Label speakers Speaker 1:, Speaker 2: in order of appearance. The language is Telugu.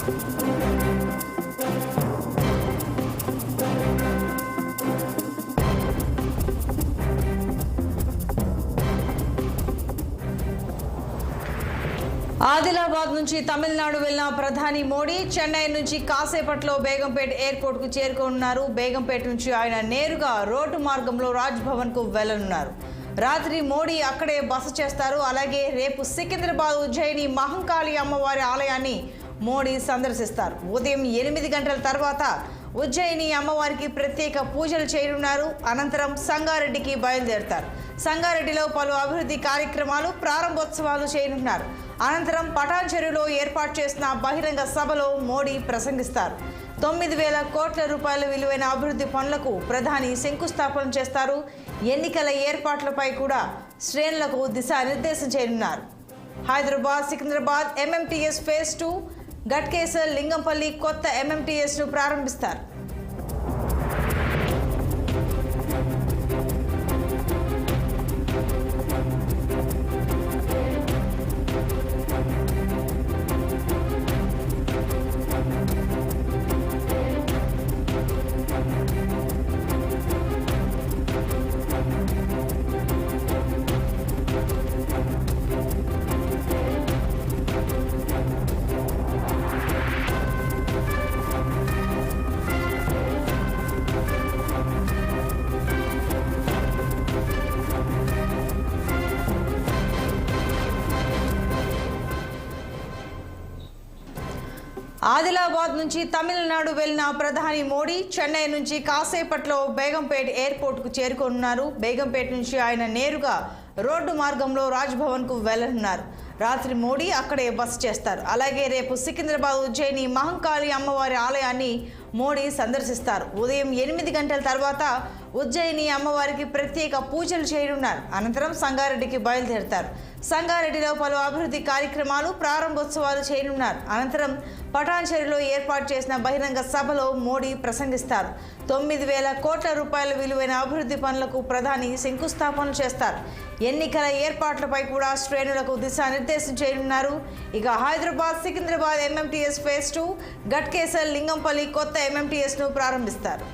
Speaker 1: ఆదిలాబాద్ నుంచి తమిళనాడు వెళ్లిన ప్రధాని మోడీ చెన్నై నుంచి కాసేపట్లో బేగంపేట ఎయిర్పోర్ట్ కు చేరుకోనున్నారు. బేగంపేట నుంచి ఆయన నేరుగా రోడ్డు మార్గంలో రాజ్ భవన్ కు వెళ్లనున్నారు. రాత్రి మోడీ అక్కడే బస చేస్తారు. అలాగే రేపు సికింద్రాబాద్ ఉజ్జయిని మహంకాళి అమ్మవారి ఆలయాన్ని మోడీ సందర్శిస్తారు. ఉదయం 8 గంటల తర్వాత ఉజ్జయిని అమ్మవారికి ప్రత్యేక పూజలు చేయనున్నారు. అనంతరం సంగారెడ్డికి బయలుదేరుతారు. సంగారెడ్డిలో పలు అభివృద్ధి కార్యక్రమాలు ప్రారంభోత్సవాలు చేయనున్నారు. అనంతరం పటాన్ చెరువులో ఏర్పాటు చేసిన బహిరంగ సభలో మోడీ ప్రసంగిస్తారు. 9,000 కోట్ల రూపాయల విలువైన అభివృద్ధి పనులకు ప్రధాని శంకుస్థాపన చేస్తారు. ఎన్నికల ఏర్పాట్లపై కూడా శ్రేణులకు దిశానిర్దేశం చేయనున్నారు. హైదరాబాద్ సికింద్రాబాద్ ఎంఎంటీఎస్ ఫేజ్ 2 గట్కేసర్ లింగంపల్లి కొత్త ఎంఎంటీఎస్ను ప్రారంభిస్తారు. ఆదిలాబాద్ నుంచి తమిళనాడు వెళ్లిన ప్రధాని మోడీ చెన్నై నుంచి కాసేపట్లో బేగంపేట ఎయిర్పోర్ట్కు చేరుకోనున్నారు. బేగంపేట నుంచి ఆయన నేరుగా రోడ్డు మార్గంలో రాజ్ భవన్కు వెళ్లనున్నారు. రాత్రి మోడీ అక్కడే బస చేస్తారు. అలాగే రేపు సికింద్రాబాద్ ఉజ్జయిని మహంకాళి అమ్మవారి ఆలయాన్ని మోడీ సందర్శిస్తారు. ఉదయం 8 గంటల తర్వాత ఉజ్జయిని అమ్మవారికి ప్రత్యేక పూజలు చేయనున్నారు. అనంతరం సంగారెడ్డికి బయలుదేరుతారు. సంగారెడ్డిలో పలు అభివృద్ధి కార్యక్రమాలు ప్రారంభోత్సవాలు చేయనున్నారు. అనంతరం పటాన్ చెరువులో ఏర్పాటు చేసిన బహిరంగ సభలో మోడీ ప్రసంగిస్తారు. 9,000 కోట్ల రూపాయల విలువైన అభివృద్ధి పనులకు ప్రధాని శంకుస్థాపన చేస్తారు. ఎన్నికల ఏర్పాట్లపై కూడా శ్రేణులకు దిశానిర్దేశం చేయనున్నారు. ఇక హైదరాబాద్ సికింద్రాబాద్ ఎంఎంటీఎస్ ఫేజ్ 2 గట్కేసర్ లింగంపల్లి కొత్త ఎంఎంటీఎస్ను ప్రారంభిస్తారు.